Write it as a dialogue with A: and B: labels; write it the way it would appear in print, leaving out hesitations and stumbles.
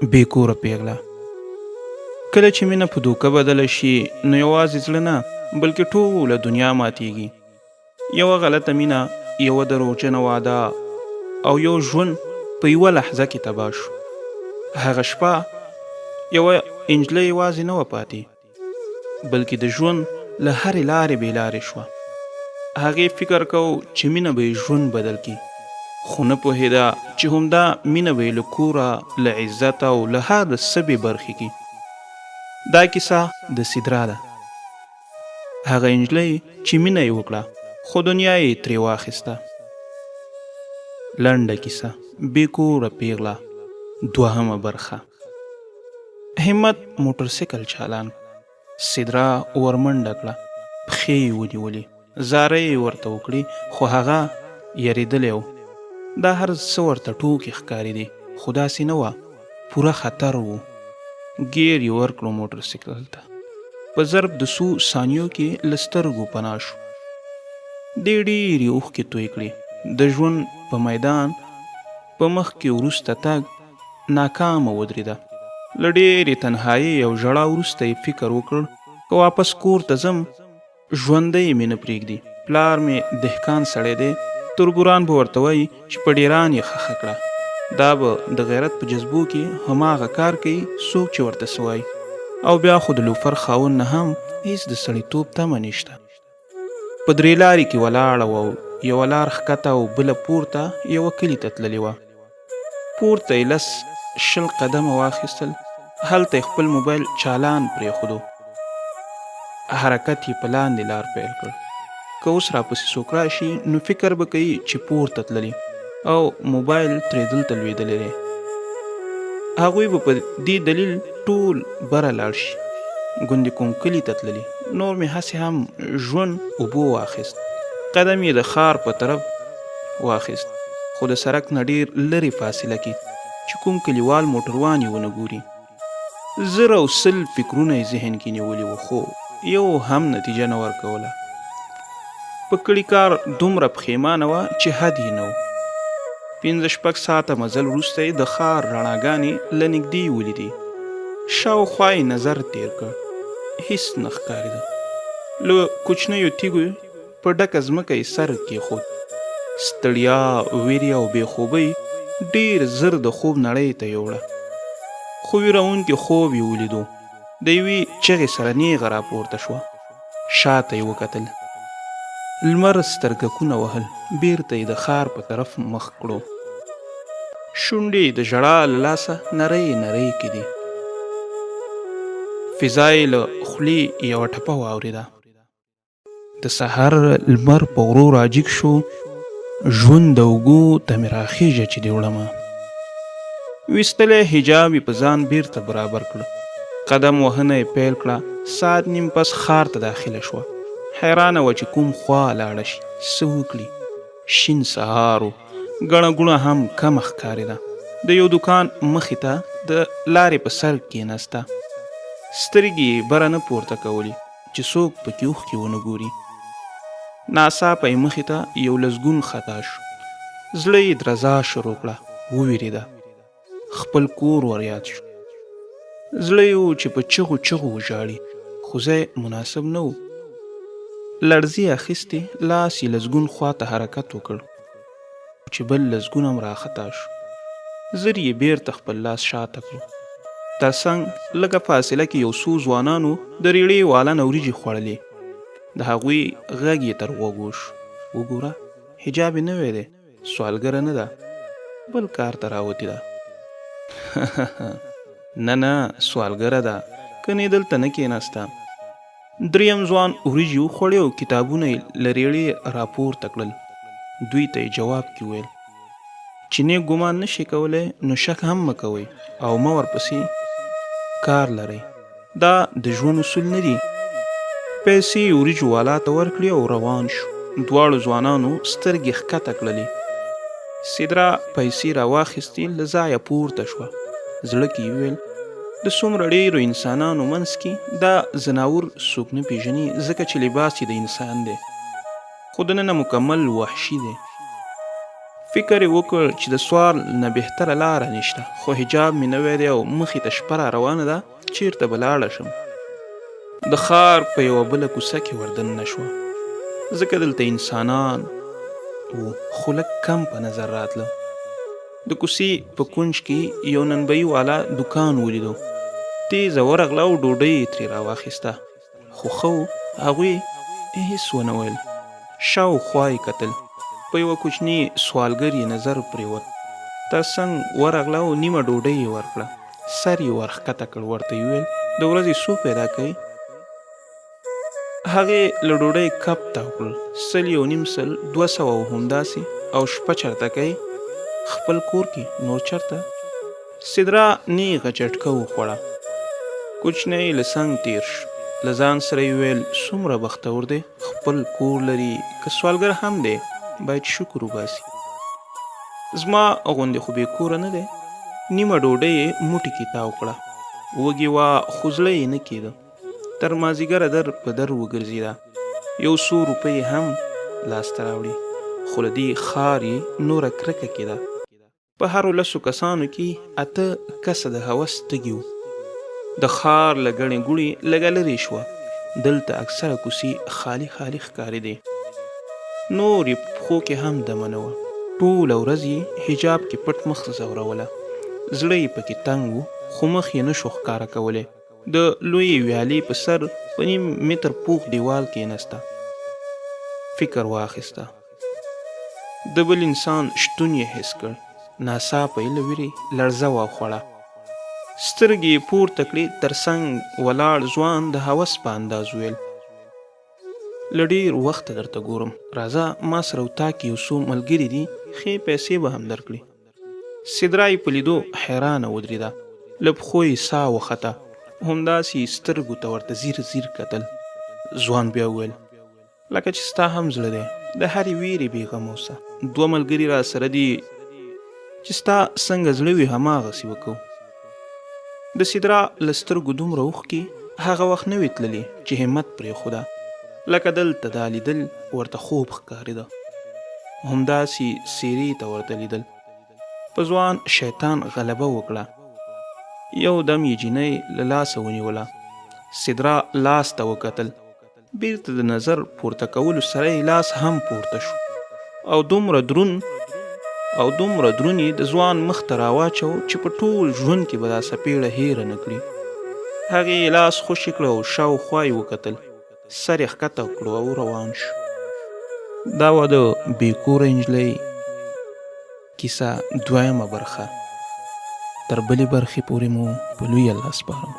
A: بې کوره پیغله. کله چې مینه په دوکه بدله شي نو یوازې زړه نه بلکې ټوله دنیا ماتیږي. یوه غلطه مینه، یوه دروغجنه واده او یو ژوند په یوه لحظه کې تباه شو. هغه شپه یوه انجلۍ یوازې نه وه پاتې، بلکې د ژوند له هرې لارې بې لارې شوه. هغې فکر کو چې مینه به یې ژوند بدل کړي، خو نه پوهېده چې همدا مینه به یې له کوره، له عزت او له هر څه بې برخې کړي. دا کیسه د سدرا ده، هغه انجلۍ چې مینه یې وکړه خو دنیا یې ترې واخیسته. لنډه کیسه، بې کوره پیغله، دوهمه برخه. همت موټرسایکل چالان، سدرا ورمنډه کړه، پښې یې ونیولې، زاره یې ورته وکړې، خو هغه یریدلی و. دا هر څه ورته ټوکې ښکارېدې، خو داسې نه وه، پوره خطر و. ګیر یې ورکړو موټرسایکل ته، په ضرب د څو ثانیو کې له سترګو پناه شو. دې ډېرې اوښکې توی کړې. د ژوند په میدان په مخ کې وروسته تګ ناکامه ودرېده. له ډېرې تنهایۍ او ژړا وروسته یې فکر وکړ که واپس کور ته ځم ژوندی مې نه پرېږدي. پلار مې دهقان سړی دی، تربوران به ورته وایي چې په ډېران یې خښه کړه. دا به د غیرت په جذبو کې هماغه کار کوي څوک چې ورته څه وایي. او بیا خو د لوفر خاوند نه هم هېڅ د سړیتوب تمه نشته. په درې لارې کې ولاړه وه، یوه لار ښکته او بله پورته یوه کلي ته تللې وه. پورته یې 10-20 قدمه واخیستل، هلته یې خپل موبایل چالان پرېښودو. حرکت یې په لاندې لار پیل کړ. که اوس راپسې څوک راشي نو فکر به کوي چې پورته تللي او موبایل ترې دلته لوېدلی دی. هغوی به په دې دلیل ټول بره لاړ شي. ګوندې کوم کلي ته تللي. نور مې هسې هم ژوند اوبو واخیست. قدم یې د ښار په طرف واخیست، خو د سړک نه ډېر لرې فاصله کې چې کوم کلیوال موټروان یې ونه ګوري. 100 فکرونه یې ذهن کې نیولي وو، خو یو هم نتیجه نه ورکوله. په کړي کار دومره پښیمانه وه چې حد یې نه و. 5-6 ساعته مزل وروسته یې د ښار رڼاګانې له نږدې ولیدې. شاوخوا یې نظر تېر کړ، هېڅ نه ښکارېده. له کوچنیو تیږو په ډکه ځمکه یې سر کېښود. ستړیا، ویرې او بېخوبۍ ډېر زر د خوب نړۍ ته یوړه. خو ویرونکي خوب یې ولیدو. د یوې چغې سره نیغه راپورته شوه. شاته یې وکتل، لمر سترګکونه وهل. بیرته یې د ښار په طرف مخ کړو. شونډې د ژړا له لاسه نرۍ نرۍ کېدې. فضا یې له خولې یوه ټپه واورېده. د سهار لمر په غرو راجګ شو. ژوند د اوږو ته مې راخیژه چې دې وړمه. ویستلی حجاب یې په ځان بیرته برابر کړ. قدم وهنه یې پیل کړه. ساعت نیم پس ښار ته داخله شوه. حیرانه وه چې کوم خوا لاړه شي، څه وکړي. شین سهار و، ګڼه ګوڼه هم کمه ښکارېده. د یو دوکان مخې ته د لارې په سر کېناسته. سترګې یې بره نه پورته کولې چې څوک پکې اوښکې ونه ګوري. ناڅاپه یې مخې ته یو لسګون خطا شو. زړه یې درزا شروع کړه، ووېرېده. خپل کور ور یاد شو. زړه یې و چې په چغو چغو وژاړي، خو ځای مناسب نه و. لړزې اخیستې، لاس یې لسګون خواته حرکت وکړ چې بل لسګون هم راخطا شو. زر یې بیرته خپل لاس شاته کړو. تر څنګ لږه فاصله کې یو څو ځوانانو د ریړې والنه وریجې خوړلې. د هغوی غږ یې تر غوږو شو. وګوره، حجاب یې نوی دی، سوالګره نه ده، بل کار ته راوتې ده. نه سوالګره ده، کنې دلته نه کېناسته. دریم ځوان وریجې وخوړې او کتابونه یې له ریړې راپورته کړل. دوی ته یې جواب کې ویل چې نیک ګمان نه شي کولی نو شک هم مه کوئ او مه ورپسې کار لرئ. دا د ژوند اصول نه دي. پیسې یې وریجو والا ته ورکړې او روان شو. دواړو ځوانانو سترګې ښکته کړلې. سدرا پیسې راواخیستې، له ځایه پورته شوه. زړه کې یې ویل د څومره ډېرو انسانانو منځ کې دا ځناور څوک نه پېژني، ځکه چې لباس یې د انسان دی، خو دننه مکمل وحشي دی. فکر یې وکړ چې د سوال نه بهتره لاره نشته، خو حجاب مې نوی دی او مخې ته شپه را روانه ده، چیرته به لاړه شم. د ښار په یوه بله کوڅه کې وردننه شوه، ځکه دلته انسانان و خو لږ کم په نظر راتله. د کوڅې په کونج کې یو ننبوي والا دوکان ولیدو، تیزه ورغله او ډوډۍ یې ترې راواخیسته، خو ښه و هغوی هېڅ ونه ویل. شاوخوا یې کتل، په یوه کوچني سوالګر یې نظر پرېوت، تر څنګ ورغله او نیمه ډوډۍ یې ورکړه، سر یې ورښکته کړ، ورته یې ویل د ورځې څو پیدا کوي؟ هغې له ډوډۍ کپ تاو کړل، 100 200 او همداسې، او شپه چرته کوي؟ خپل کور کې، نور چرته؟ سدرا نیغه چټکه وخوړه، کوچنی له څنګ تیر شو، له ځان سره یې ویل څومره بختور دی، خپل کور لري، که سوالګر هم دی باید شکر وباسي. زما غوندې خو بې کوره نه دی. نیمه ډوډۍ یې موټي کې تاو کړه، وږې وه خو زړه یې نه کېده. تر مازدیګره در په در وګرځېده، 100 روپۍ هم لاسته راوړي، خو له دې ښار یې نوره کرکه کېده. په هرو 10 کسانو کې 8 کسه د هوس تږي وو. د ښار له ګڼې ګوڼې لږه لرې شوه، دلته اکثره کوڅې خالي خالي ښکارېدې، نور یې په پښو کې هم دمه نه وه. ټوله ورځ یې حجاب کې پټ مخ ځوروله، زړه یې پکې تنګ و، خو مخ یې نه شو ښکاره کولی. د لویې ویالې په سر په 1.5 متر پوخ دیوال کېناسته، فکر واخیسته. د بل انسان شتون یې حس کړ، ناڅاپه یې له ویرې لړزه واخوړه. سترګې یې پورته کړې، تر څنګ ولاړ ځوان د هوس په انداز ویل له ډېر وخته درته ګورم، راځه ما سره وتا کې یو څو ملګري دي، ښې پیسې به هم درکړي. سدرا یې په لیدو حیرانه ودرېده، له پښو یې ساه وخته، همداسې سترګو ته ورته ځیر ځیر کتل. ځوان بیا وویل لکه چې ستا هم زړه دی، د هرې ویرې بېغمه اوسه، 2 ملګري را سره دي چې ستا څنګه زړه وي هماغسې وکړو. د سدرا له سترګو دومره اوښکې هغه وخت نه وې تللې چې همت پرېښوده، لکه دلته دا لیدل ورته خوب ښکارېده، همداسې څېرې ته ورته لیدل. په ځوان شیطان غلبه وکړه، یو دم یې جینۍ له لاسه ونیوله. سدرا لاس ته وکتل، بیرته د نظر پورته کولو سره یې لاس هم پورته شو، او دومره دروند یې د ځوان مخ ته راواچو چې په ټول ژوند کې به دا څپېړه هېره نه کړي. هغې یې لاس خوشې کړه او شاوخوا یې وکتل، سر یې ښکته کړو او روان شو. دا وه د بې کوره نجلۍ کیسه 2مه برخه. تر بلې برخې پورې مو په لوی الله سپارم.